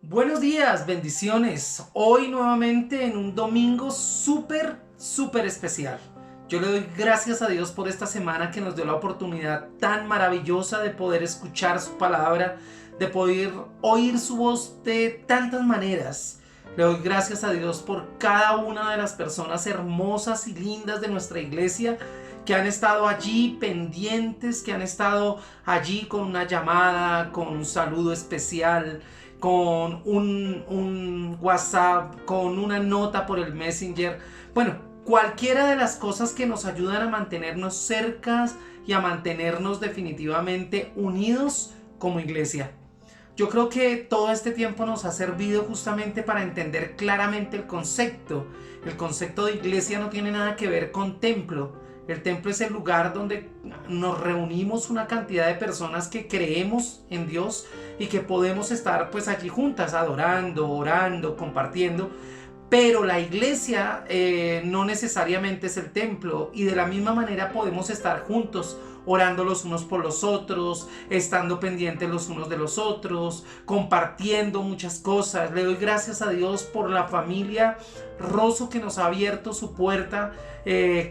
Buenos días, bendiciones. Hoy nuevamente en un domingo súper especial. Yo le doy gracias a Dios por esta semana que nos dio la oportunidad tan maravillosa de poder escuchar su palabra, de poder oír su voz de tantas maneras. Le doy gracias a Dios por cada una de las personas hermosas y lindas de nuestra iglesia que han estado allí pendientes, que han estado allí con una llamada, con un saludo especial, con un WhatsApp, con una nota por el Messenger. Bueno, cualquiera de las cosas que nos ayudan a mantenernos cercas y a mantenernos definitivamente unidos como iglesia. Yo creo que todo este tiempo nos ha servido justamente para entender claramente el concepto. El concepto de iglesia no tiene nada que ver con templo. El templo es el lugar donde nos reunimos una cantidad de personas que creemos en Dios y que podemos estar pues allí juntas, adorando, orando, compartiendo. Pero la iglesia no necesariamente es el templo, y de la misma manera podemos estar juntos, orando los unos por los otros, estando pendientes los unos de los otros, compartiendo muchas cosas. Le doy gracias a Dios por la familia Rosso que nos ha abierto su puerta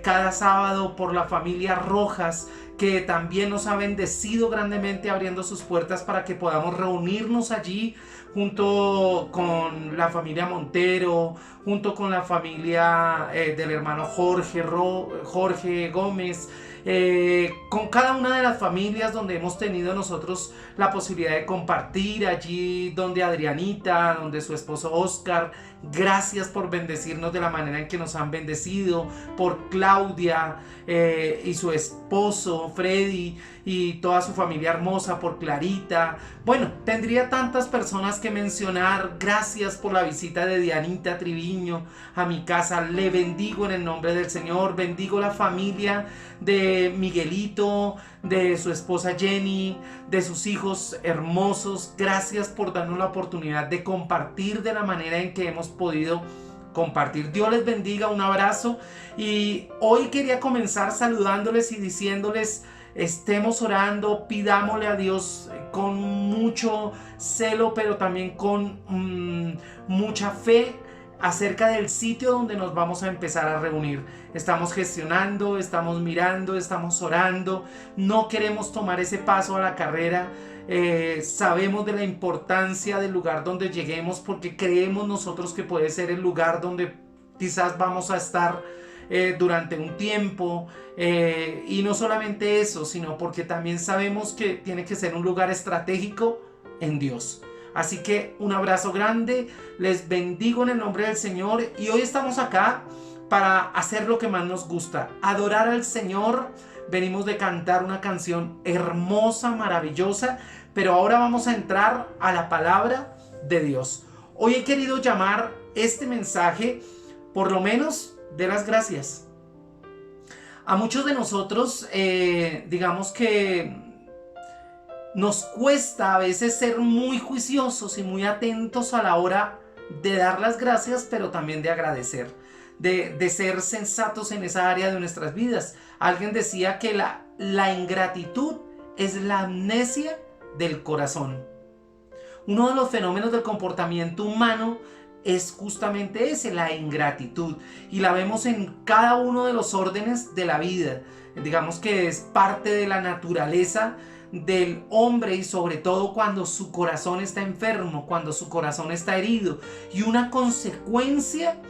cada sábado, por la familia Rojas que también nos ha bendecido grandemente abriendo sus puertas para que podamos reunirnos allí junto con la familia Montero, junto con la familia del hermano Jorge Gómez, con cada una de las familias donde hemos tenido nosotros la posibilidad de compartir, allí donde Adrianita, donde su esposo Oscar. Gracias por bendecirnos de la manera en que nos han bendecido, por Claudia y su esposo Freddy y toda su familia hermosa, por Clarita. Bueno, tendría tantas personas que mencionar. Gracias por la visita de Dianita Triviño a mi casa. Le bendigo en el nombre del Señor. Bendigo la familia de Miguelito, de su esposa Jenny, de sus hijos hermosos. Gracias por darnos la oportunidad de compartir de la manera en que hemos podido compartir. Dios les bendiga, un abrazo. Y hoy quería comenzar saludándoles y diciéndoles: estemos orando, pidámosle a Dios con mucho celo, pero también con mucha fe acerca del sitio donde nos vamos a empezar a reunir. Estamos gestionando, estamos mirando, estamos orando. No queremos tomar ese paso a la carrera. Sabemos de la importancia del lugar donde lleguemos, porque creemos nosotros que puede ser el lugar donde quizás vamos a estar durante un tiempo, y no solamente eso, sino porque también sabemos que tiene que ser un lugar estratégico en Dios. Así que un abrazo grande, les bendigo en el nombre del Señor, y hoy estamos acá para hacer lo que más nos gusta, adorar al Señor. Venimos de cantar una canción hermosa, maravillosa, pero ahora vamos a entrar a la palabra de Dios. Hoy he querido llamar este mensaje, por lo menos, de las gracias. A muchos de nosotros, digamos que nos cuesta a veces ser muy juiciosos y muy atentos a la hora de dar las gracias, pero también de agradecer, de ser sensatos en esa área de nuestras vidas. Alguien decía que la ingratitud es la amnesia del corazón. Uno de los fenómenos del comportamiento humano es justamente ese, la ingratitud. Y la vemos en cada uno de los órdenes de la vida. Digamos que es parte de la naturaleza del hombre, y sobre todo cuando su corazón está enfermo, cuando su corazón está herido, y una consecuencia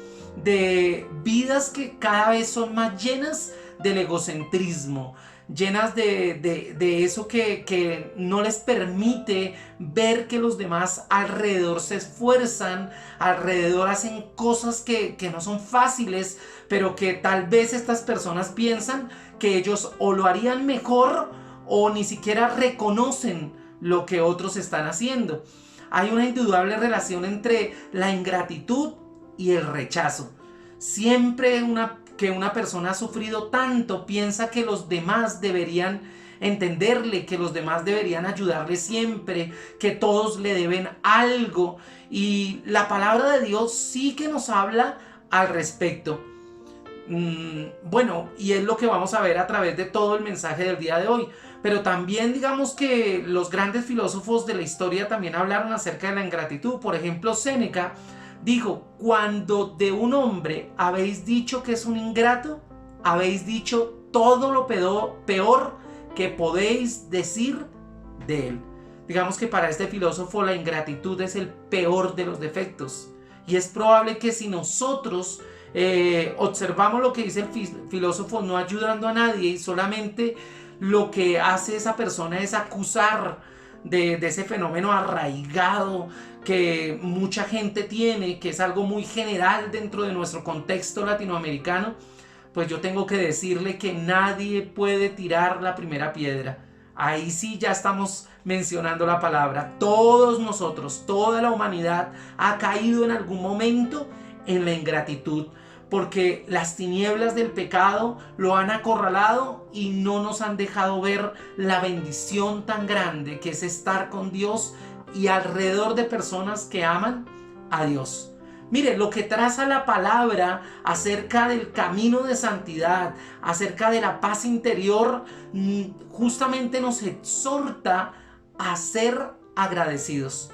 de vidas que cada vez son más llenas del egocentrismo, llenas de eso que no les permite ver que los demás alrededor se esfuerzan, alrededor hacen cosas que no son fáciles, pero que tal vez estas personas piensan que ellos o lo harían mejor o ni siquiera reconocen lo que otros están haciendo. Hay una indudable relación entre la ingratitud y el rechazo. Siempre que una persona ha sufrido tanto piensa que los demás deberían entenderle, que los demás deberían ayudarle siempre, que todos le deben algo. Y la palabra de Dios sí que nos habla al respecto. Bueno, y es lo que vamos a ver a través de todo el mensaje del día de hoy. Pero también digamos que los grandes filósofos de la historia también hablaron acerca de la ingratitud. Por ejemplo, Séneca dijo: cuando de un hombre habéis dicho que es un ingrato, habéis dicho todo lo peor que podéis decir de él. Digamos que para este filósofo la ingratitud es el peor de los defectos. Y es probable que si nosotros observamos lo que dice el filósofo, no ayudando a nadie y solamente lo que hace esa persona es acusar de ese fenómeno arraigado que mucha gente tiene, que es algo muy general dentro de nuestro contexto latinoamericano, pues yo tengo que decirle que nadie puede tirar la primera piedra. Ahí sí ya estamos mencionando la palabra. Todos nosotros, toda la humanidad ha caído en algún momento en la ingratitud, porque las tinieblas del pecado lo han acorralado y no nos han dejado ver la bendición tan grande que es estar con Dios y alrededor de personas que aman a Dios. Mire, lo que traza la palabra acerca del camino de santidad, acerca de la paz interior, justamente nos exhorta a ser agradecidos.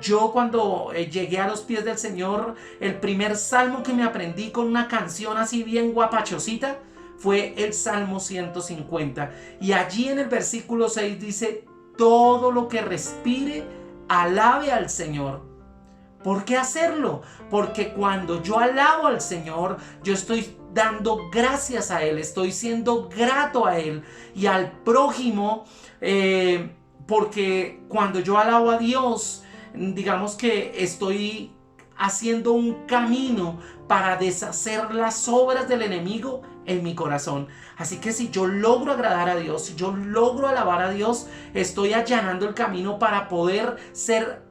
Yo cuando llegué a los pies del Señor, el primer salmo que me aprendí con una canción así bien guapachosita fue el Salmo 150. Y allí en el versículo 6 dice: todo lo que respire, alabe al Señor. ¿Por qué hacerlo? Porque cuando yo alabo al Señor, yo estoy dando gracias a Él, estoy siendo grato a Él y al prójimo, porque cuando yo alabo a Dios, digamos que estoy haciendo un camino para deshacer las obras del enemigo en mi corazón. Así que si yo logro agradar a Dios, si yo logro alabar a Dios, estoy allanando el camino para poder ser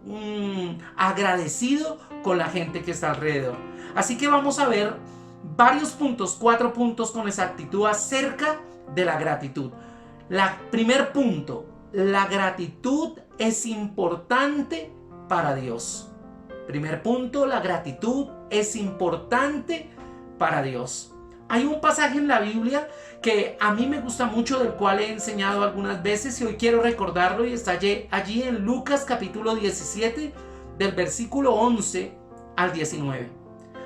agradecido con la gente que está alrededor. Así que vamos a ver varios puntos, 4 puntos con exactitud acerca de la gratitud. Primer punto: la gratitud es importante para Dios. Primer punto: la gratitud es importante para Dios. Hay un pasaje en la Biblia que a mí me gusta mucho, del cual he enseñado algunas veces y hoy quiero recordarlo, y está allí en Lucas capítulo 17 del versículo 11 al 19.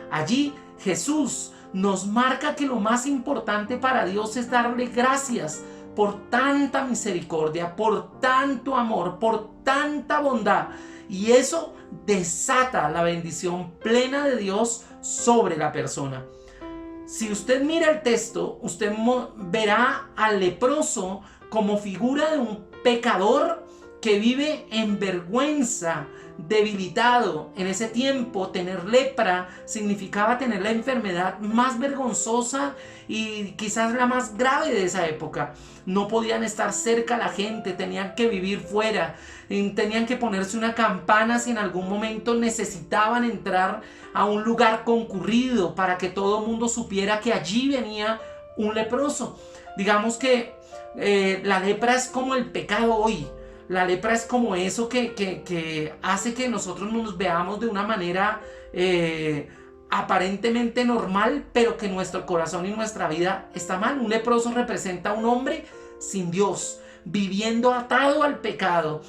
Allí Jesús nos marca que lo más importante para Dios es darle gracias por tanta misericordia, por tanto amor, por tanta bondad, y eso desata la bendición plena de Dios sobre la persona. Si usted mira el texto, usted verá al leproso como figura de un pecador que vive en vergüenza, debilitado. En ese tiempo, tener lepra significaba tener la enfermedad más vergonzosa y quizás la más grave de esa época. No podían estar cerca a la gente, tenían que vivir fuera, tenían que ponerse una campana si en algún momento necesitaban entrar a un lugar concurrido para que todo el mundo supiera que allí venía un leproso. Digamos que la lepra es como el pecado hoy. La lepra es como eso que hace que nosotros nos veamos de una manera aparentemente normal, pero que nuestro corazón y nuestra vida está mal. Un leproso representa a un hombre sin Dios, viviendo atado al pecado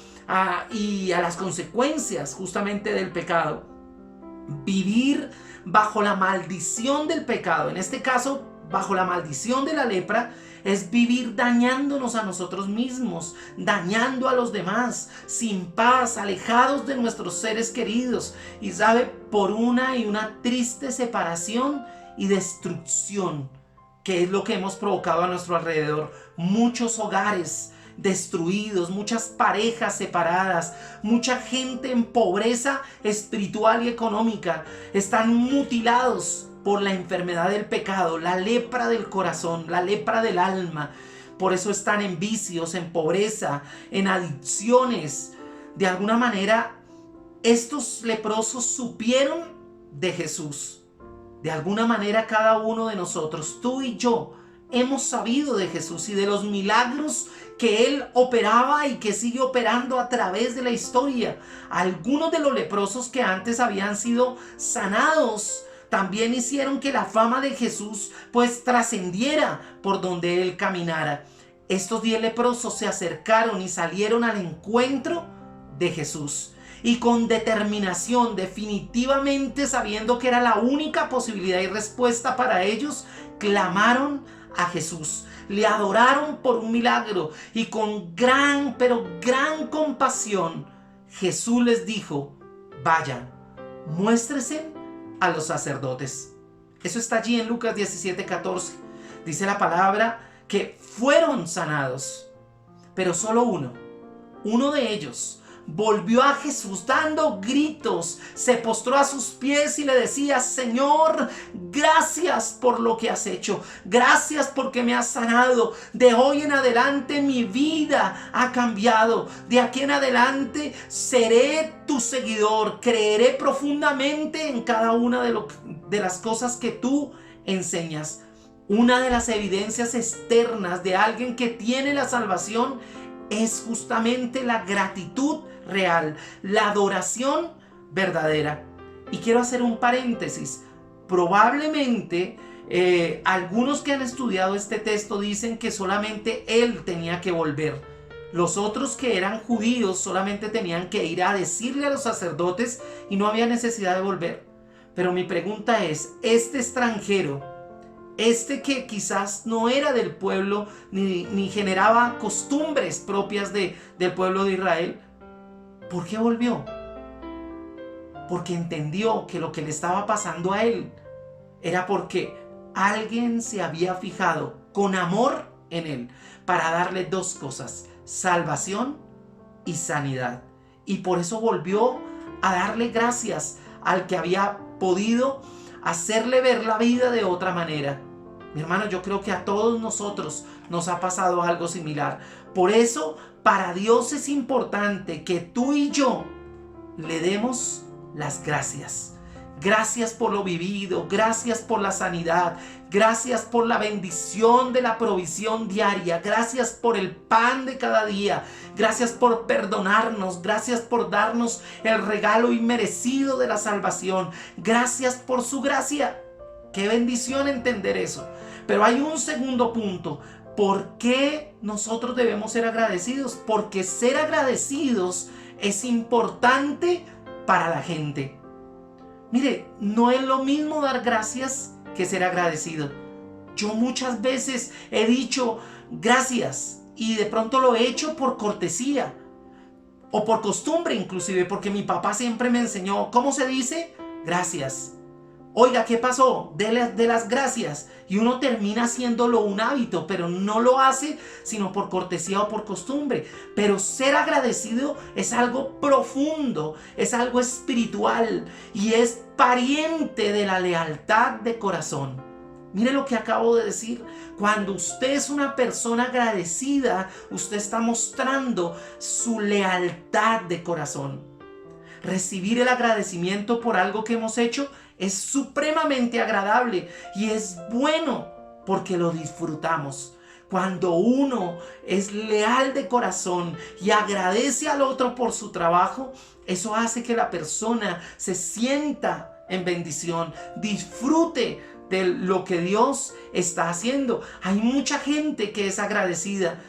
y a las consecuencias justamente del pecado. Vivir bajo la maldición del pecado, en este caso bajo la maldición de la lepra, es vivir dañándonos a nosotros mismos, dañando a los demás, sin paz, alejados de nuestros seres queridos, y sabe, por una triste separación y destrucción, que es lo que hemos provocado a nuestro alrededor. Muchos hogares destruidos, muchas parejas separadas, mucha gente en pobreza espiritual y económica, están mutilados por la enfermedad del pecado, la lepra del corazón, la lepra del alma. Por eso están en vicios, en pobreza, en adicciones. De alguna manera, estos leprosos supieron de Jesús. De alguna manera, cada uno de nosotros, tú y yo, hemos sabido de Jesús y de los milagros que Él operaba y que sigue operando a través de la historia. Algunos de los leprosos que antes habían sido sanados también hicieron que la fama de Jesús pues trascendiera por donde Él caminara. Estos 10 leprosos se acercaron y salieron al encuentro de Jesús. Y con determinación, definitivamente sabiendo que era la única posibilidad y respuesta para ellos, clamaron a Jesús, le adoraron por un milagro, y con gran, pero gran compasión, Jesús les dijo: vayan, muéstrese a los sacerdotes. Eso está allí en Lucas 17:14. Dice la palabra que fueron sanados, pero solo uno de ellos volvió a Jesús dando gritos, se postró a sus pies y le decía: Señor, gracias por lo que has hecho, gracias porque me has sanado. De hoy en adelante mi vida ha cambiado, de aquí en adelante seré tu seguidor, creeré profundamente en cada una de las cosas que tú enseñas. Una de las evidencias externas de alguien que tiene la salvación es justamente la gratitud real, la adoración verdadera. Y quiero hacer un paréntesis. Probablemente algunos que han estudiado este texto dicen que solamente él tenía que volver. Los otros, que eran judíos, solamente tenían que ir a decirle a los sacerdotes y no había necesidad de volver. Pero mi pregunta es, este extranjero, este que quizás no era del pueblo ni generaba costumbres propias del pueblo de Israel, ¿por qué volvió? Porque entendió que lo que le estaba pasando a él era porque alguien se había fijado con amor en él para darle 2 cosas: salvación y sanidad. Y por eso volvió a darle gracias al que había podido hacerle ver la vida de otra manera. Mi hermano, yo creo que a todos nosotros nos ha pasado algo similar. Por eso, para Dios es importante que tú y yo le demos las gracias. Gracias por lo vivido, gracias por la sanidad, gracias por la bendición de la provisión diaria, gracias por el pan de cada día, gracias por perdonarnos, gracias por darnos el regalo inmerecido de la salvación, gracias por su gracia. Qué bendición entender eso. Pero hay un segundo punto. ¿Por qué nosotros debemos ser agradecidos? Porque ser agradecidos es importante para la gente. Mire, no es lo mismo dar gracias que ser agradecido. Yo muchas veces he dicho gracias y de pronto lo he hecho por cortesía o por costumbre, inclusive porque mi papá siempre me enseñó cómo se dice gracias. Oiga, ¿qué pasó? De las gracias. Y uno termina haciéndolo un hábito, pero no lo hace sino por cortesía o por costumbre. Pero ser agradecido es algo profundo, es algo espiritual y es pariente de la lealtad de corazón. Mire lo que acabo de decir. Cuando usted es una persona agradecida, usted está mostrando su lealtad de corazón. Recibir el agradecimiento por algo que hemos hecho es supremamente agradable y es bueno porque lo disfrutamos. Cuando uno es leal de corazón y agradece al otro por su trabajo, eso hace que la persona se sienta en bendición, disfrute de lo que Dios está haciendo. Hay mucha gente que es agradecida,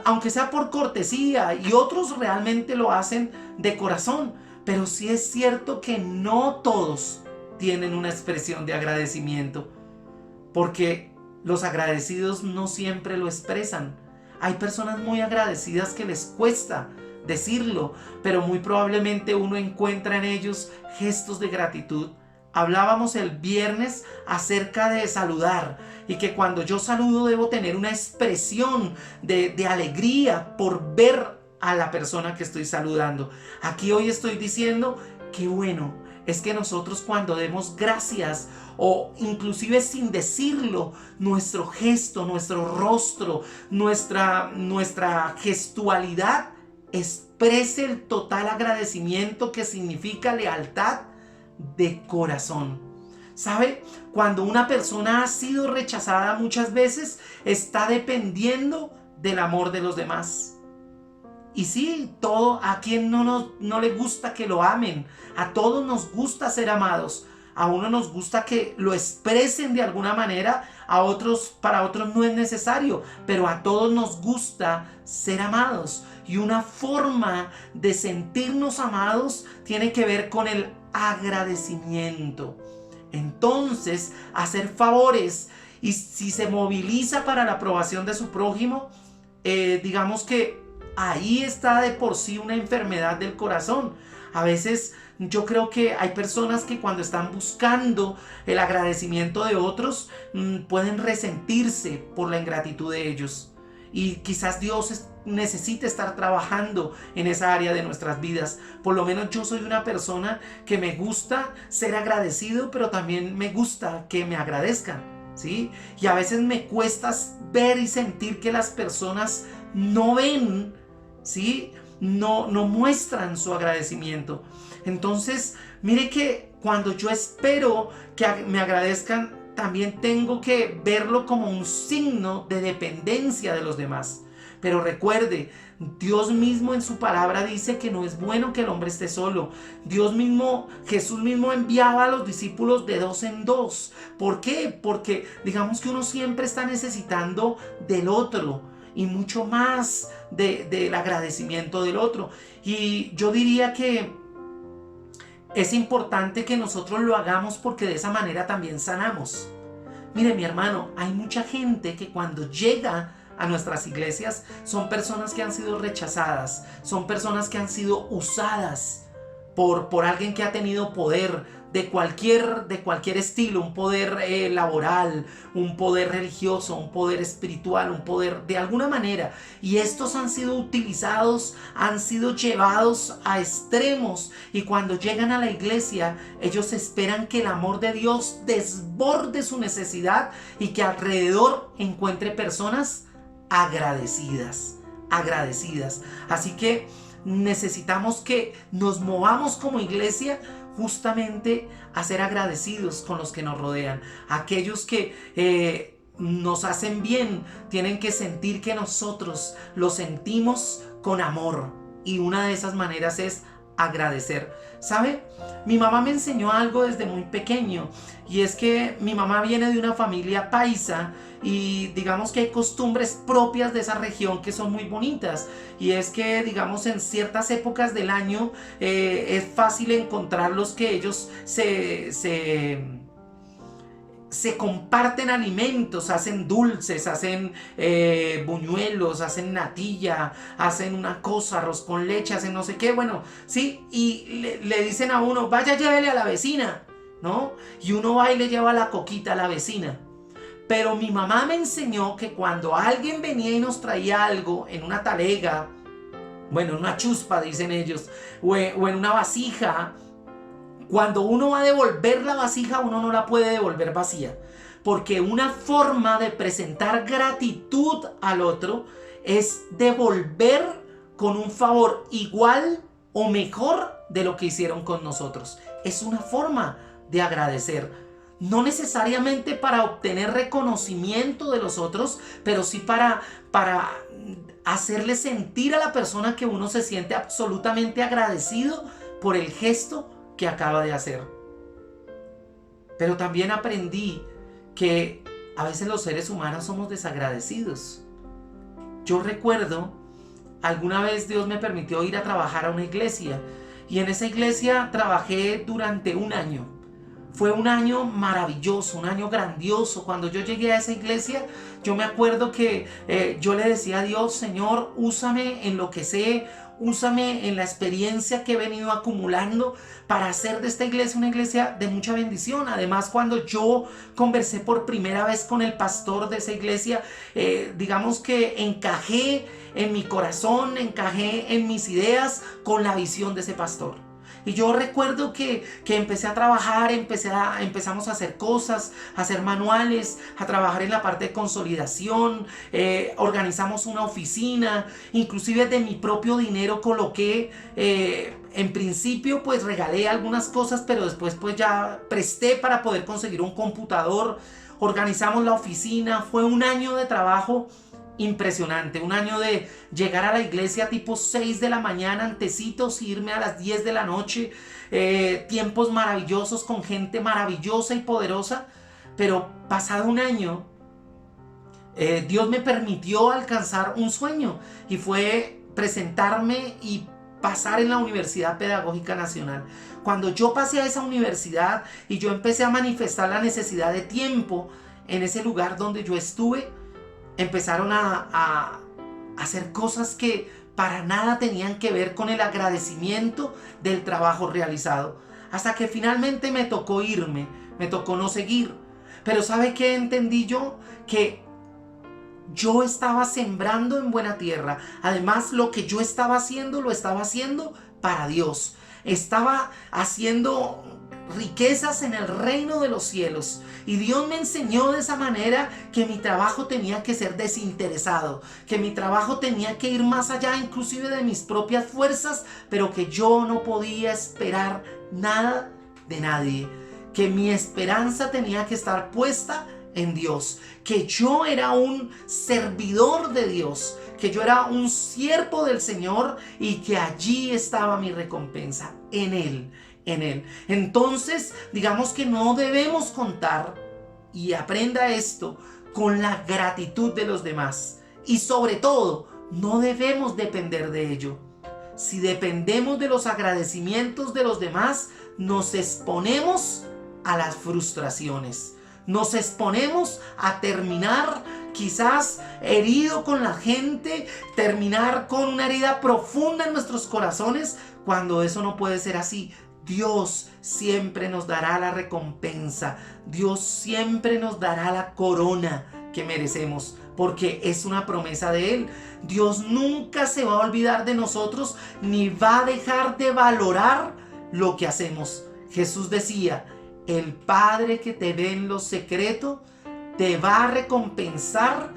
aunque sea por cortesía, y otros realmente lo hacen de corazón. Pero sí es cierto que no todos tienen una expresión de agradecimiento, porque los agradecidos no siempre lo expresan. Hay personas muy agradecidas que les cuesta decirlo, pero muy probablemente uno encuentra en ellos gestos de gratitud. Hablábamos el viernes acerca de saludar y que cuando yo saludo debo tener una expresión de alegría por ver a la persona que estoy saludando. Aquí hoy estoy diciendo que bueno, es que nosotros cuando demos gracias o inclusive sin decirlo, nuestro gesto, nuestro rostro, nuestra gestualidad exprese el total agradecimiento que significa lealtad de corazón. ¿Sabe? Cuando una persona ha sido rechazada muchas veces, está dependiendo del amor de los demás. Y sí, a quien no le gusta que lo amen. A todos nos gusta ser amados. A uno nos gusta que lo expresen de alguna manera. Para otros no es necesario. Pero a todos nos gusta ser amados. Y una forma de sentirnos amados tiene que ver con el agradecimiento. Entonces, hacer favores, y si se moviliza para la aprobación de su prójimo, digamos que ahí está de por sí una enfermedad del corazón. A veces yo creo que hay personas que cuando están buscando el agradecimiento de otros, pueden resentirse por la ingratitud de ellos. Y quizás Dios necesite estar trabajando en esa área de nuestras vidas. Por lo menos yo soy una persona que me gusta ser agradecido, pero también me gusta que me agradezcan, ¿sí? Y a veces me cuesta ver y sentir que las personas no ven, ¿sí? No muestran su agradecimiento. Entonces, mire que cuando yo espero que me agradezcan, también tengo que verlo como un signo de dependencia de los demás. Pero recuerde, Dios mismo en su palabra dice que no es bueno que el hombre esté solo. Jesús mismo enviaba a los discípulos de dos en dos. ¿Por qué? Porque digamos que uno siempre está necesitando del otro y mucho más del agradecimiento del otro. Y yo diría que es importante que nosotros lo hagamos porque de esa manera también sanamos. Mire, mi hermano, hay mucha gente que cuando llega a nuestras iglesias son personas que han sido rechazadas, son personas que han sido usadas por alguien que ha tenido poder de cualquier estilo, un poder laboral, un poder religioso, un poder espiritual, un poder de alguna manera. Y estos han sido utilizados, han sido llevados a extremos. Y cuando llegan a la iglesia, ellos esperan que el amor de Dios desborde su necesidad y que alrededor encuentre personas agradecidas. Así que necesitamos que nos movamos como iglesia justamente a ser agradecidos con los que nos rodean. Aquellos que nos hacen bien tienen que sentir que nosotros lo sentimos con amor, y una de esas maneras es agradecer. ¿Sabe? Mi mamá me enseñó algo desde muy pequeño, y es que mi mamá viene de una familia paisa y digamos que hay costumbres propias de esa región que son muy bonitas, y es que digamos en ciertas épocas del año es fácil encontrarlos que ellos se comparten alimentos, hacen dulces, hacen buñuelos, hacen natilla, hacen una cosa, arroz con leche, hacen no sé qué, bueno, sí, y le dicen a uno, vaya, llévele a la vecina, ¿no? Y uno va y le lleva la coquita a la vecina. Pero mi mamá me enseñó que cuando alguien venía y nos traía algo en una talega, bueno, en una chuspa, dicen ellos, o en una vasija, cuando uno va a devolver la vasija, uno no la puede devolver vacía. Porque una forma de presentar gratitud al otro es devolver con un favor igual o mejor de lo que hicieron con nosotros. Es una forma de agradecer. No necesariamente para obtener reconocimiento de los otros, pero sí para hacerle sentir a la persona que uno se siente absolutamente agradecido por el gesto que acaba de hacer. Pero también aprendí que a veces los seres humanos somos desagradecidos. Yo recuerdo, alguna vez Dios me permitió ir a trabajar a una iglesia, Y en esa iglesia trabajé durante un año. Fue un año maravilloso, un año grandioso. Cuando yo llegué a esa iglesia, yo me acuerdo que yo le decía a Dios: Señor, úsame en lo que sé, úsame en la experiencia que he venido acumulando para hacer de esta iglesia una iglesia de mucha bendición. Además, cuando yo conversé por primera vez con el pastor de esa iglesia, digamos que encajé en mi corazón, encajé en mis ideas con la visión de ese pastor. Y yo recuerdo que empecé a trabajar, empezamos a hacer cosas, a hacer manuales, a trabajar en la parte de consolidación, organizamos una oficina, inclusive de mi propio dinero coloqué, en principio pues regalé algunas cosas, pero después pues ya presté para poder conseguir un computador, organizamos la oficina. Fue un año de trabajo impresionante, un año de llegar a la iglesia tipo 6 de la mañana antecitos, irme a las 10 de la noche, tiempos maravillosos con gente maravillosa y poderosa. Pero pasado un año, Dios me permitió alcanzar un sueño, y fue presentarme y pasar en la Universidad Pedagógica Nacional. Cuando yo pasé a esa universidad y yo empecé a manifestar la necesidad de tiempo en ese lugar donde yo estuve, empezaron a hacer cosas que para nada tenían que ver con el agradecimiento del trabajo realizado. Hasta que finalmente me tocó irme, me tocó no seguir. Pero ¿sabe qué entendí yo? Que yo estaba sembrando en buena tierra. Además, lo que yo estaba haciendo, lo estaba haciendo para Dios. Estaba haciendo riquezas en el reino de los cielos. Y Dios me enseñó de esa manera que mi trabajo tenía que ser desinteresado, que mi trabajo tenía que ir más allá inclusive de mis propias fuerzas, pero que yo no podía esperar nada de nadie, que mi esperanza tenía que estar puesta en Dios, que yo era un servidor de Dios, que yo era un siervo del Señor, y que allí estaba mi recompensa, en Él. Entonces, digamos que no debemos contar, y aprenda esto, con la gratitud de los demás, y sobre todo, no debemos depender de ello. Si dependemos de los agradecimientos de los demás, nos exponemos a las frustraciones. Nos exponemos a terminar quizás herido con la gente, terminar con una herida profunda en nuestros corazones, cuando eso no puede ser así. Dios siempre nos dará la recompensa. Dios siempre nos dará la corona que merecemos, porque es una promesa de Él. Dios nunca se va a olvidar de nosotros, ni va a dejar de valorar lo que hacemos. Jesús decía: el Padre que te ve en lo secreto te va a recompensar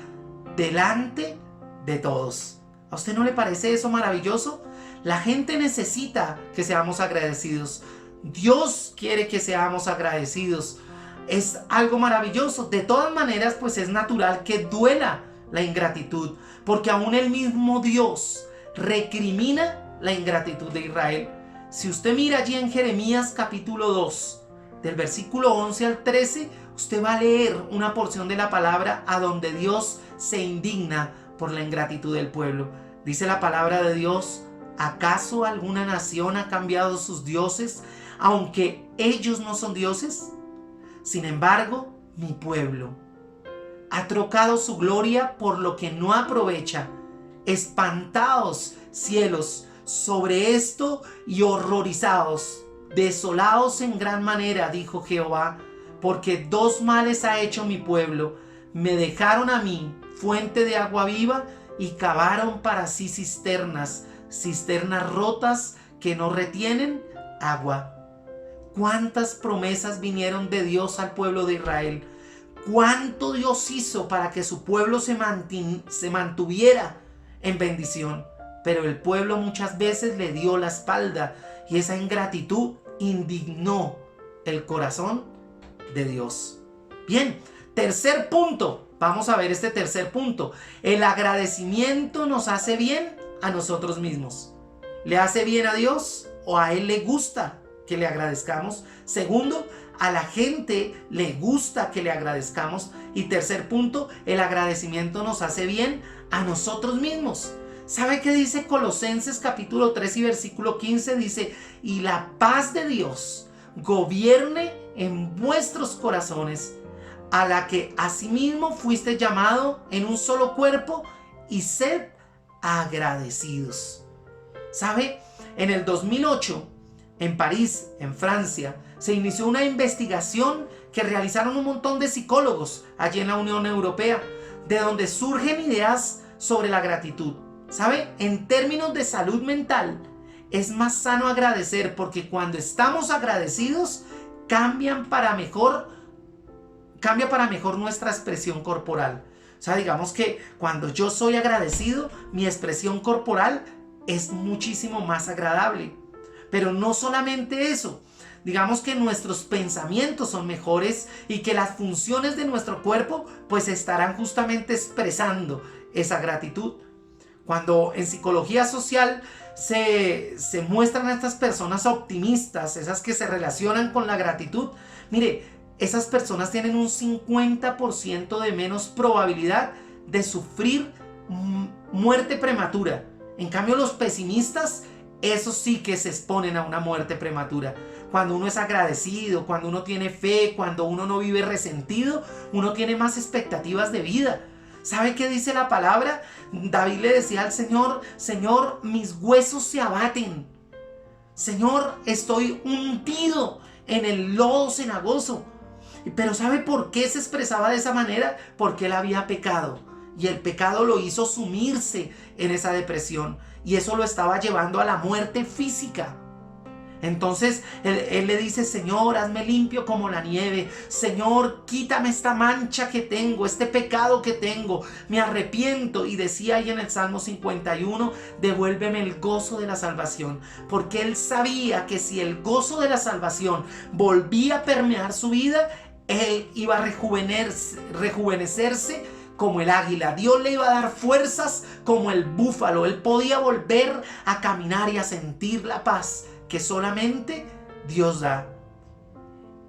delante de todos. ¿A usted no le parece eso maravilloso? La gente necesita que seamos agradecidos. Dios quiere que seamos agradecidos. Es algo maravilloso. De todas maneras, pues es natural que duela la ingratitud, porque aún el mismo Dios recrimina la ingratitud de Israel. Si usted mira allí en Jeremías capítulo 2, del versículo 11 al 13, usted va a leer una porción de la palabra a donde Dios se indigna por la ingratitud del pueblo. Dice la palabra de Dios: ¿acaso alguna nación ha cambiado sus dioses, aunque ellos no son dioses? Sin embargo, mi pueblo ha trocado su gloria por lo que no aprovecha. Espantaos, cielos, sobre esto, y horrorizaos, desolaos en gran manera, dijo Jehová, porque dos males ha hecho mi pueblo. Me dejaron a mí fuente de agua viva, y cavaron para sí cisternas rotas que no retienen agua. ¿Cuántas promesas vinieron de Dios al pueblo de Israel? ¿Cuánto Dios hizo para que su pueblo se mantuviera en bendición? Pero el pueblo muchas veces le dio la espalda, y esa ingratitud indignó el corazón de Dios. Bien, tercer punto. Vamos a ver este tercer punto. El agradecimiento nos hace bien a nosotros mismos. ¿Le hace bien a Dios, o a Él le gusta que le agradezcamos? Segundo, a la gente le gusta que le agradezcamos. Y tercer punto, el agradecimiento nos hace bien a nosotros mismos. ¿Sabe qué dice Colosenses capítulo 3 y versículo 15? Dice, y la paz de Dios gobierne en vuestros corazones, a la que asimismo fuiste llamado en un solo cuerpo, y sed agradecidos. ¿Sabe? En el 2008, en París, en Francia, se inició una investigación que realizaron un montón de psicólogos allí en la Unión Europea, de donde surgen ideas sobre la gratitud. ¿Sabe? En términos de salud mental, es más sano agradecer, porque cuando estamos agradecidos, cambia para mejor nuestra expresión corporal. O sea, digamos que cuando yo soy agradecido, mi expresión corporal es muchísimo más agradable. Pero no solamente eso, digamos que nuestros pensamientos son mejores y que las funciones de nuestro cuerpo pues estarán justamente expresando esa gratitud. Cuando en psicología social se muestran a estas personas optimistas, esas que se relacionan con la gratitud, mire, esas personas tienen un 50% de menos probabilidad de sufrir muerte prematura. En cambio, los pesimistas, esos sí que se exponen a una muerte prematura. Cuando uno es agradecido, cuando uno tiene fe, cuando uno no vive resentido, uno tiene más expectativas de vida. ¿Sabe qué dice la palabra? David le decía al Señor, Señor, mis huesos se abaten. Señor, estoy hundido en el lodo cenagoso. Pero ¿sabe por qué se expresaba de esa manera? Porque él había pecado. Y el pecado lo hizo sumirse en esa depresión. Y eso lo estaba llevando a la muerte física. Entonces él le dice, Señor, hazme limpio como la nieve. Señor, quítame esta mancha que tengo, este pecado que tengo. Me arrepiento. Y decía ahí en el Salmo 51, devuélveme el gozo de la salvación. Porque él sabía que si el gozo de la salvación volvía a permear su vida, él iba a rejuvenecerse como el águila. Dios le iba a dar fuerzas como el búfalo. Él podía volver a caminar y a sentir la paz que solamente Dios da.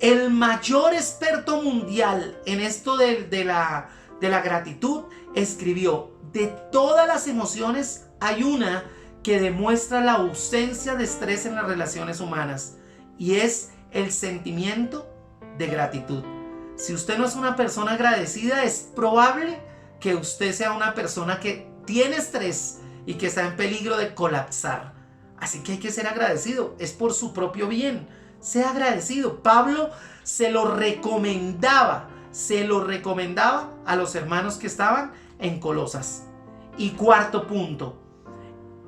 El mayor experto mundial en esto de la gratitud escribió, de todas las emociones hay una que demuestra la ausencia de estrés en las relaciones humanas, y es el sentimiento de gratitud. Si usted no es una persona agradecida, es probable que usted sea una persona que tiene estrés y que está en peligro de colapsar. Así que hay que ser agradecido, es por su propio bien. Sea agradecido. Pablo se lo recomendaba a los hermanos que estaban en Colosas. Y cuarto punto,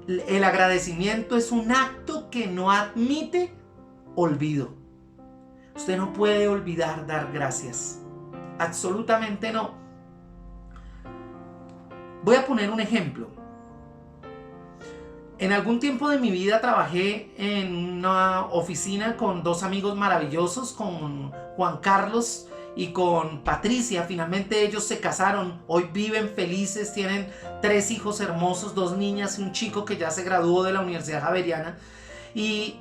el agradecimiento es un acto que no admite olvido. Usted no puede olvidar dar gracias. Absolutamente no. Voy a poner un ejemplo. En algún tiempo de mi vida trabajé en una oficina con dos amigos maravillosos, con Juan Carlos y con Patricia. Finalmente ellos se casaron, hoy viven felices, tienen 3 hijos hermosos, 2 niñas y un chico que ya se graduó de la Universidad Javeriana. Y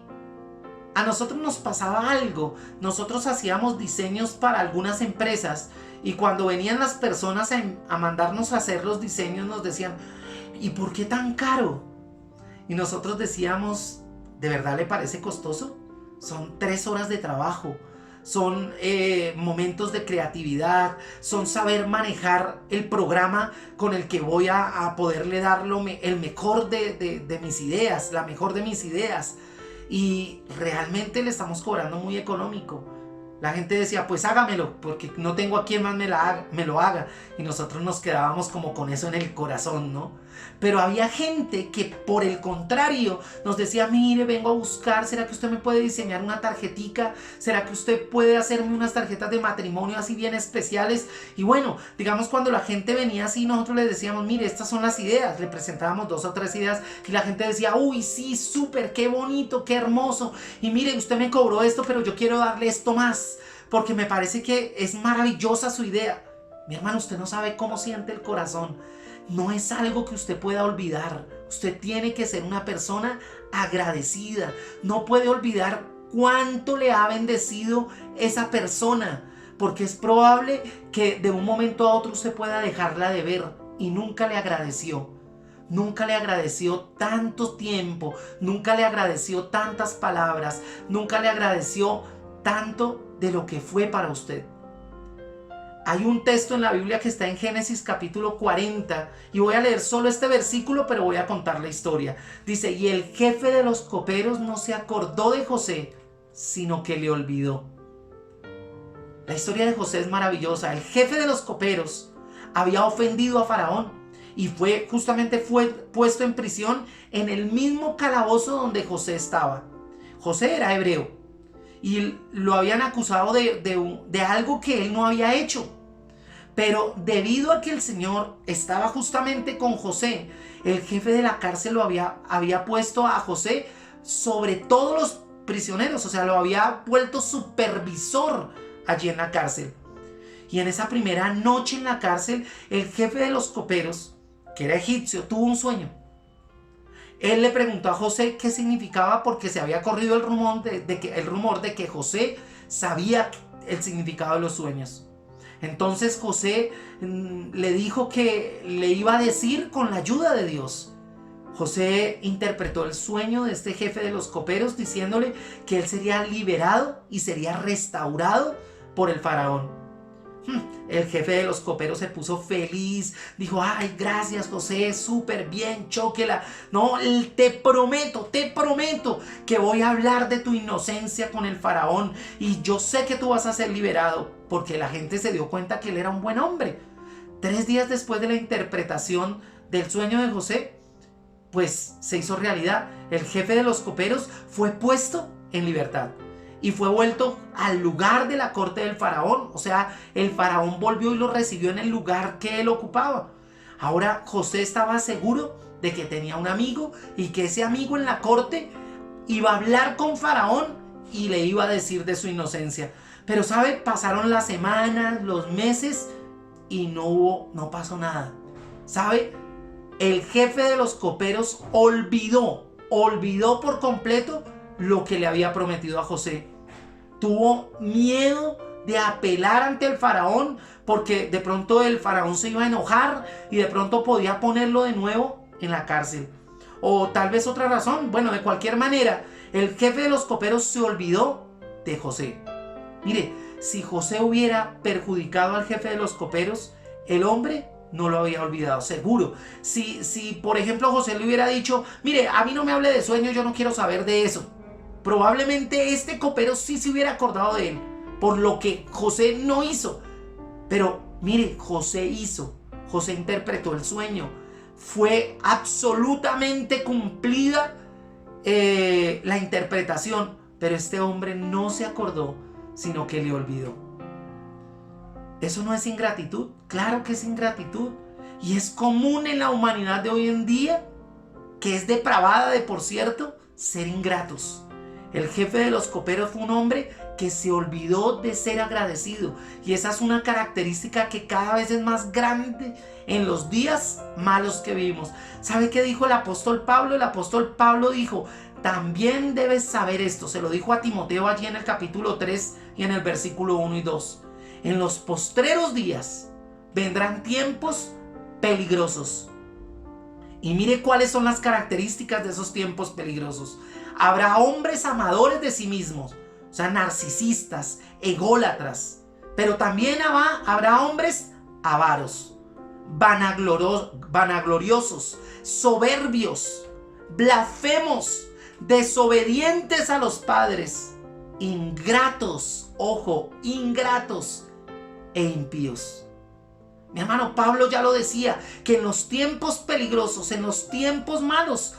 a nosotros nos pasaba algo. Nosotros hacíamos diseños para algunas empresas y cuando venían las personas a mandarnos a hacer los diseños nos decían, ¿y por qué tan caro? Y nosotros decíamos, ¿de verdad le parece costoso? Son 3 horas de trabajo, son momentos de creatividad, son saber manejar el programa con el que voy a poderle dar el mejor de mis ideas, la mejor de mis ideas. Y realmente le estamos cobrando muy económico. La gente decía, pues hágamelo, porque no tengo a quien más me lo haga. Y nosotros nos quedábamos como con eso en el corazón, ¿no? Pero había gente que por el contrario nos decía, mire, vengo a buscar, ¿será que usted me puede diseñar una tarjetica? ¿Será que usted puede hacerme unas tarjetas de matrimonio así bien especiales? Y bueno, digamos cuando la gente venía así, nosotros le decíamos, mire, estas son las ideas. Le presentábamos 2 o 3 ideas y la gente decía, uy, sí, súper, qué bonito, qué hermoso. Y mire, usted me cobró esto, pero yo quiero darle esto más, porque me parece que es maravillosa su idea. Mi hermano, usted no sabe cómo siente el corazón. No es algo que usted pueda olvidar. Usted tiene que ser una persona agradecida. No puede olvidar cuánto le ha bendecido esa persona, porque es probable que de un momento a otro usted pueda dejarla de ver y nunca le agradeció. nunca le agradeció tanto tiempo, nunca le agradeció tantas palabras, nunca le agradeció tanto de lo que fue para usted. Hay un texto en la Biblia que está en Génesis capítulo 40 y voy a leer solo este versículo, pero voy a contar la historia. Dice, y el jefe de los coperos no se acordó de José, sino que le olvidó. La historia de José es maravillosa. El jefe de los coperos había ofendido a Faraón y fue puesto en prisión en el mismo calabozo donde José estaba. José era hebreo y lo habían acusado de algo que él no había hecho. Pero debido a que el Señor estaba justamente con José, el jefe de la cárcel había puesto a José sobre todos los prisioneros, o sea, lo había vuelto supervisor allí en la cárcel. Y en esa primera noche en la cárcel, el jefe de los coperos, que era egipcio, tuvo un sueño. Él le preguntó a José qué significaba, porque se había corrido el rumor de que José sabía el significado de los sueños. Entonces José le dijo que le iba a decir con la ayuda de Dios. José interpretó el sueño de este jefe de los coperos diciéndole que él sería liberado y sería restaurado por el faraón. El jefe de los coperos se puso feliz, dijo, ay, gracias José, súper bien, chóquela. No, te prometo que voy a hablar de tu inocencia con el faraón y yo sé que tú vas a ser liberado, porque la gente se dio cuenta que él era un buen hombre. 3 días después de la interpretación del sueño de José, pues se hizo realidad. El jefe de los coperos fue puesto en libertad y fue vuelto al lugar de la corte del faraón. O sea, el faraón volvió y lo recibió en el lugar que él ocupaba. Ahora José estaba seguro de que tenía un amigo y que ese amigo en la corte iba a hablar con faraón y le iba a decir de su inocencia. Pero ¿sabe? Pasaron las semanas, los meses y no pasó nada. ¿Sabe? El jefe de los coperos olvidó por completo lo que le había prometido a José. Tuvo miedo de apelar ante el faraón, porque de pronto el faraón se iba a enojar y de pronto podía ponerlo de nuevo en la cárcel. O tal vez otra razón. Bueno, de cualquier manera, el jefe de los coperos se olvidó de José. Mire, si José hubiera perjudicado al jefe de los coperos, el hombre no lo había olvidado, seguro. Si por ejemplo José le hubiera dicho, mire, a mí no me hable de sueños, yo no quiero saber de eso, probablemente este copero sí se hubiera acordado de él, por lo que José no hizo. Pero mire, José interpretó el sueño, fue absolutamente cumplida la interpretación, pero este hombre no se acordó, sino que le olvidó. ¿Eso no es ingratitud? Claro que es ingratitud. Y es común en la humanidad de hoy en día, que es depravada de por cierto, ser ingratos. El jefe de los coperos fue un hombre que se olvidó de ser agradecido. Y esa es una característica que cada vez es más grande en los días malos que vivimos. ¿Sabe qué dijo el apóstol Pablo? El apóstol Pablo dijo, también debes saber esto. Se lo dijo a Timoteo allí en el capítulo 3 y en el versículo 1 y 2. En los postreros días vendrán tiempos peligrosos. Y mire cuáles son las características de esos tiempos peligrosos. Habrá hombres amadores de sí mismos, o sea, narcisistas, ególatras. Pero también habrá hombres avaros, vanagloriosos, soberbios, blasfemos, desobedientes a los padres, ingratos, ojo, ingratos e impíos. Mi hermano Pablo ya lo decía, que en los tiempos peligrosos, en los tiempos malos,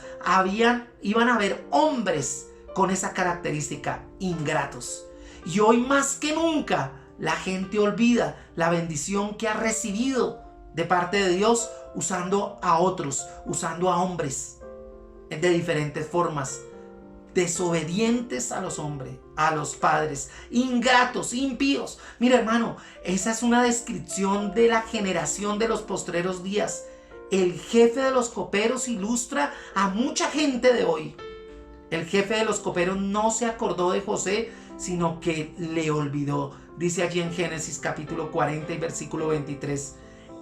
iban a haber hombres con esa característica, ingratos. Y hoy más que nunca la gente olvida la bendición que ha recibido de parte de Dios usando a otros, usando a hombres de diferentes formas. Desobedientes a los hombres, a los padres, ingratos, impíos. Mira, hermano, esa es una descripción de la generación de los postreros días. El jefe de los coperos ilustra a mucha gente de hoy. El jefe de los coperos no se acordó de José, sino que le olvidó. Dice allí en Génesis capítulo 40 y versículo 23.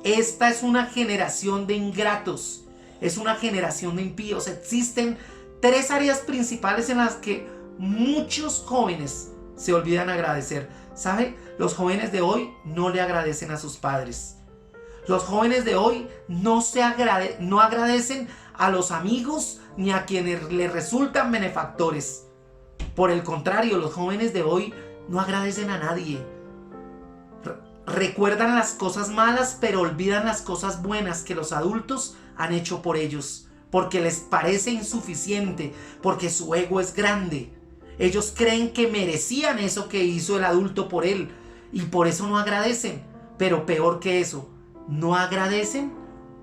Esta es una generación de ingratos es una generación de impíos. Existen tres áreas principales en las que muchos jóvenes se olvidan agradecer. ¿Sabe? Los jóvenes de hoy no le agradecen a sus padres. Los jóvenes de hoy no agradecen a los amigos ni a quienes les resultan benefactores. Por el contrario, los jóvenes de hoy no agradecen a nadie. Recuerdan las cosas malas, pero olvidan las cosas buenas que los adultos han hecho por ellos, porque les parece insuficiente, porque su ego es grande. Ellos creen que merecían eso que hizo el adulto por él y por eso no agradecen. Pero peor que eso, no agradecen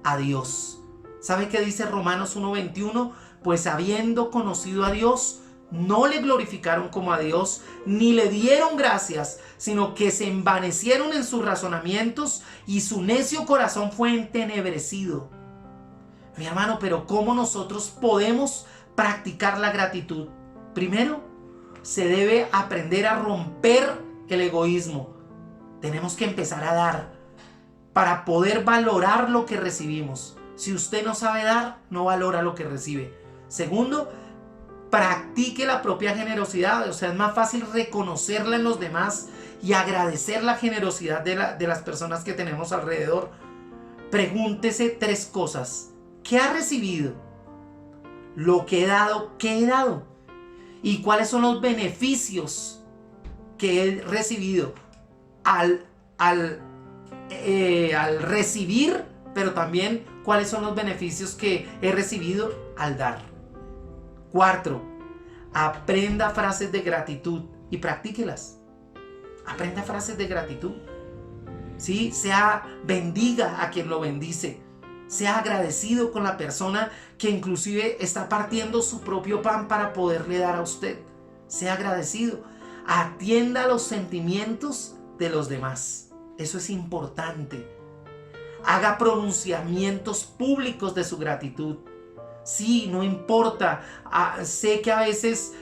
a Dios. ¿Sabe qué dice Romanos 1:21? Pues habiendo conocido a Dios, no le glorificaron como a Dios, ni le dieron gracias, sino que se envanecieron en sus razonamientos y su necio corazón fue entenebrecido. Mi hermano, pero ¿cómo nosotros podemos practicar la gratitud? Primero, se debe aprender a romper el egoísmo. Tenemos que empezar a dar para poder valorar lo que recibimos. Si usted no sabe dar, no valora lo que recibe. Segundo, practique la propia generosidad. O sea, es más fácil reconocerla en los demás y agradecer la generosidad de las personas que tenemos alrededor. Pregúntese tres cosas. ¿Qué ha recibido? Lo que he dado, ¿qué he dado? ¿Y cuáles son los beneficios que he recibido al recibir? Pero también cuáles son los beneficios que he recibido al dar. Cuarto, aprenda frases de gratitud y practíquelas. Aprenda frases de gratitud. ¿Sí? Bendiga a quien lo bendice. Sea agradecido con la persona que inclusive está partiendo su propio pan para poderle dar a usted. Sea agradecido. Atienda los sentimientos de los demás. Eso es importante. Haga pronunciamientos públicos de su gratitud. Sí, no importa. Sé que a veces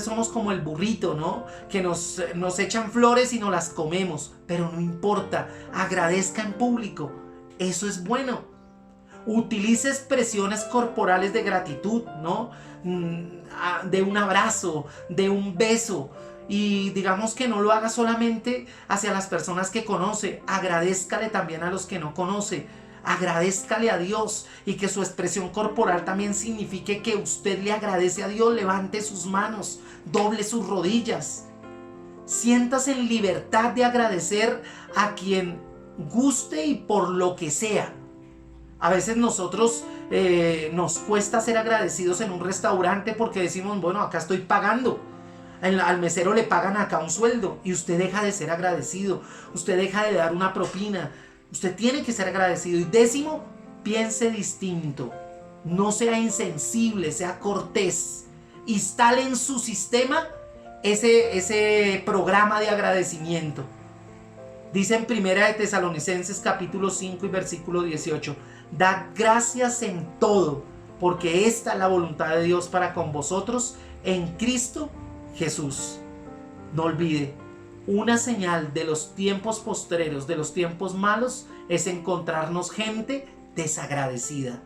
somos como el burrito, ¿no? Que nos echan flores y nos las comemos. Pero no importa. Agradezca en público. Eso es bueno. Utilice expresiones corporales de gratitud, ¿no? De un abrazo, de un beso. Y digamos que no lo haga solamente hacia las personas que conoce. Agradézcale también a los que no conoce. Agradézcale a Dios y que su expresión corporal también signifique que usted le agradece a Dios. Levante sus manos, doble sus rodillas. Siéntase en libertad de agradecer a quien guste y por lo que sea. A veces nosotros nos cuesta ser agradecidos en un restaurante porque decimos, bueno, acá estoy pagando. Al mesero le pagan acá un sueldo y usted deja de ser agradecido. Usted deja de dar una propina. Usted tiene que ser agradecido. Y décimo, piense distinto. No sea insensible, sea cortés. Instale en su sistema ese programa de agradecimiento. Dice en 1 de Tesalonicenses capítulo 5 y versículo 18. Dad gracias en todo, porque esta es la voluntad de Dios para con vosotros en Cristo Jesús. No olvide, una señal de los tiempos postreros, de los tiempos malos, es encontrarnos gente desagradecida.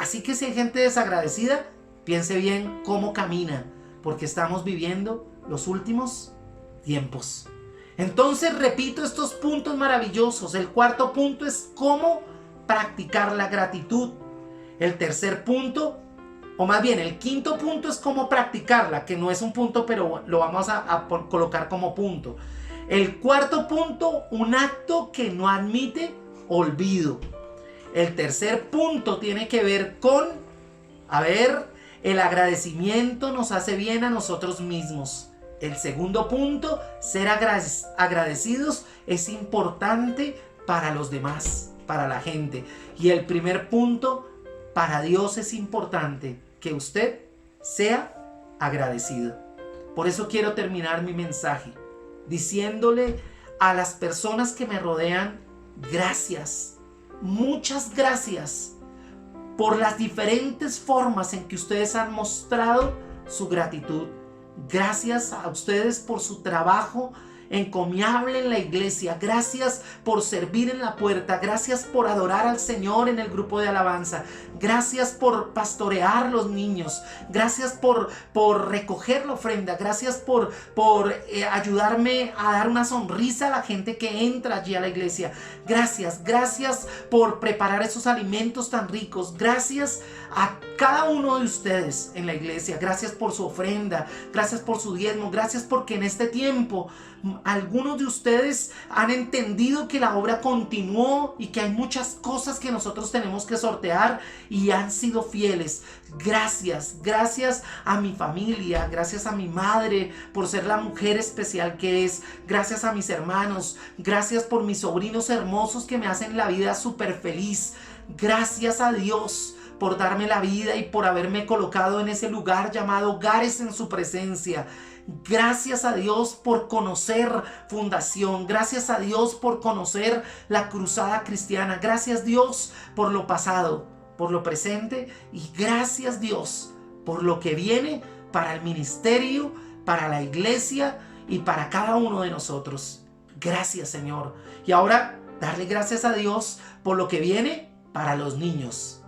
Así que si hay gente desagradecida, piense bien cómo camina, porque estamos viviendo los últimos tiempos. Entonces repito estos puntos maravillosos. El cuarto punto es cómo practicar la gratitud. El tercer punto, o más bien el quinto punto, es cómo practicarla, que no es un punto, pero lo vamos a colocar como punto. El cuarto punto, un acto que no admite olvido. El tercer punto tiene que ver con, el agradecimiento nos hace bien a nosotros mismos. El segundo punto, ser agradecidos es importante para los demás, para la gente. Y el primer punto, para Dios es importante que usted sea agradecido. Por eso quiero terminar mi mensaje diciéndole a las personas que me rodean, gracias, muchas gracias por las diferentes formas en que ustedes han mostrado su gratitud. Gracias a ustedes por su trabajo encomiable en la iglesia. Gracias por servir en la puerta. Gracias por adorar al Señor en el grupo de alabanza. Gracias por pastorear los niños. Gracias por recoger la ofrenda. Gracias por ayudarme a dar una sonrisa a la gente que entra allí a la iglesia. Gracias por preparar esos alimentos tan ricos. Gracias a cada uno de ustedes en la iglesia. Gracias por su ofrenda. Gracias por su diezmo. Gracias porque en este tiempo algunos de ustedes han entendido que la obra continuó y que hay muchas cosas que nosotros tenemos que sortear y han sido fieles. Gracias a mi familia, gracias a mi madre por ser la mujer especial que es, gracias a mis hermanos, gracias por mis sobrinos hermosos que me hacen la vida súper feliz. Gracias a Dios por darme la vida y por haberme colocado en ese lugar llamado Hogares en su presencia. Gracias a Dios por conocer Fundación. Gracias a Dios por conocer la Cruzada Cristiana. Gracias Dios por lo pasado, por lo presente, y gracias Dios por lo que viene para el ministerio, para la iglesia y para cada uno de nosotros. Gracias, Señor. Y ahora darle gracias a Dios por lo que viene para los niños.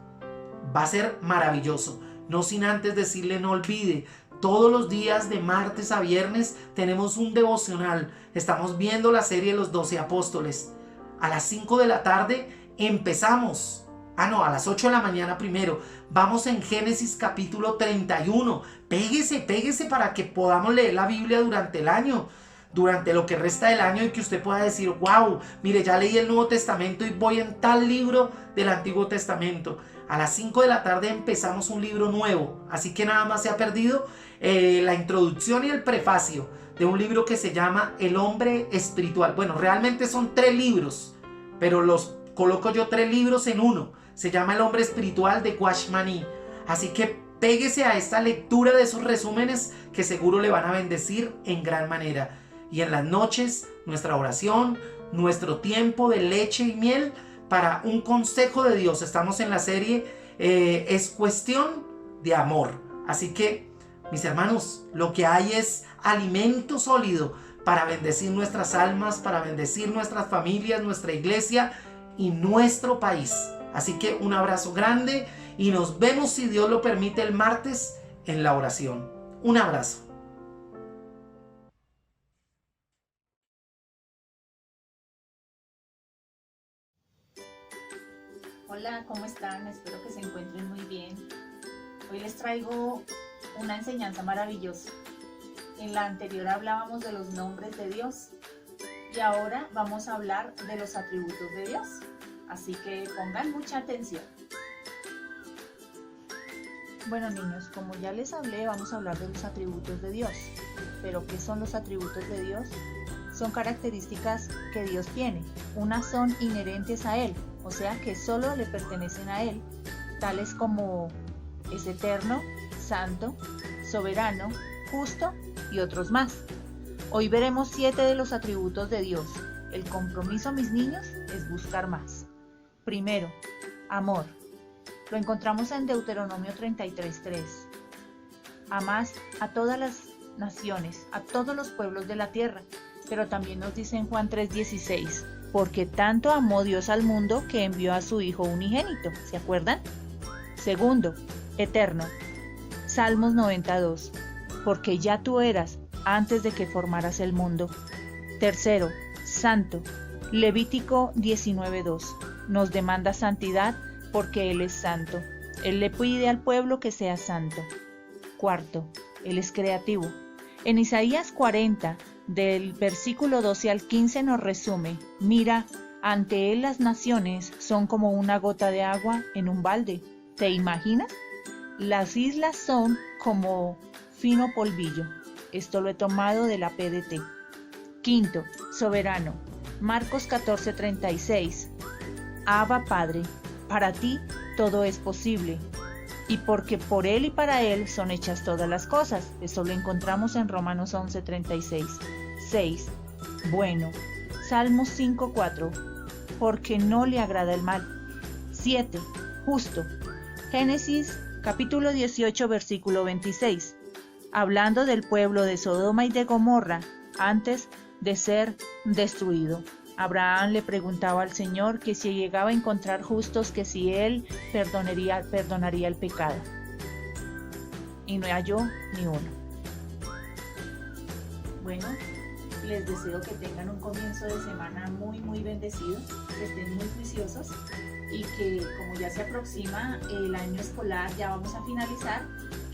Va a ser maravilloso. No sin antes decirle, no olvide, todos los días de martes a viernes tenemos un devocional. Estamos viendo la serie de los 12 apóstoles. A las 5 de la tarde empezamos. A las 8 de la mañana primero. Vamos en Génesis capítulo 31. Péguese para que podamos leer la Biblia durante el año. Durante lo que resta del año, y que usted pueda decir, wow, mire, ya leí el Nuevo Testamento y voy en tal libro del Antiguo Testamento. A las 5 de la tarde empezamos un libro nuevo, así que nada más se ha perdido la introducción y el prefacio de un libro que se llama El Hombre Espiritual. Bueno, realmente son 3 libros, pero los coloco yo 3 libros en uno. Se llama El Hombre Espiritual de Washmani. Así que péguese a esta lectura de esos resúmenes que seguro le van a bendecir en gran manera. Y en las noches, nuestra oración, nuestro tiempo de leche y miel para un consejo de Dios. Estamos en la serie Es cuestión de amor. Así que, mis hermanos, lo que hay es alimento sólido para bendecir nuestras almas, para bendecir nuestras familias, nuestra iglesia y nuestro país. Así que un abrazo grande y nos vemos, si Dios lo permite, el martes en la oración. Un abrazo. Hola, ¿cómo están? Espero que se encuentren muy bien. Hoy les traigo una enseñanza maravillosa. En la anterior hablábamos de los nombres de Dios y ahora vamos a hablar de los atributos de Dios. Así que pongan mucha atención. Bueno, niños, como ya les hablé, vamos a hablar de los atributos de Dios. ¿Pero qué son los atributos de Dios? Son características que Dios tiene. Unas son inherentes a Él, o sea que solo le pertenecen a Él, tales como es eterno, santo, soberano, justo y otros más. Hoy veremos 7 de los atributos de Dios. El compromiso, mis niños, es buscar más. Primero, amor. Lo encontramos en Deuteronomio 33:3. Amad a todas las naciones, a todos los pueblos de la tierra. Pero también nos dice en Juan 3:16, porque tanto amó Dios al mundo que envió a su Hijo unigénito. ¿Se acuerdan? Segundo, eterno. Salmos 92, porque ya tú eras antes de que formaras el mundo. Tercero, santo. Levítico 19:2, nos demanda santidad porque Él es santo. Él le pide al pueblo que sea santo. Cuarto, Él es creativo. En Isaías 40, del versículo 12 al 15 nos resume, mira, ante Él las naciones son como una gota de agua en un balde. ¿Te imaginas? Las islas son como fino polvillo. Esto lo he tomado de la PDT. Quinto, soberano. Marcos 14:36. Abba Padre, para ti todo es posible. Y porque por Él y para Él son hechas todas las cosas. Eso lo encontramos en Romanos 11:36. 6. Bueno. Salmos 5:4. Porque no le agrada el mal. 7. Justo. Génesis capítulo 18 versículo 26. Hablando del pueblo de Sodoma y de Gomorra, antes de ser destruido. Abraham le preguntaba al Señor que si llegaba a encontrar justos, que si él perdonaría el pecado. Y no halló ni uno. Bueno, les deseo que tengan un comienzo de semana muy bendecido, que estén muy juiciosos y que como ya se aproxima el año escolar, ya vamos a finalizar,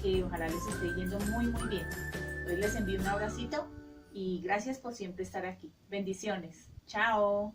que ojalá les esté yendo muy bien. Hoy les envío un abracito y gracias por siempre estar aquí. Bendiciones. Chao.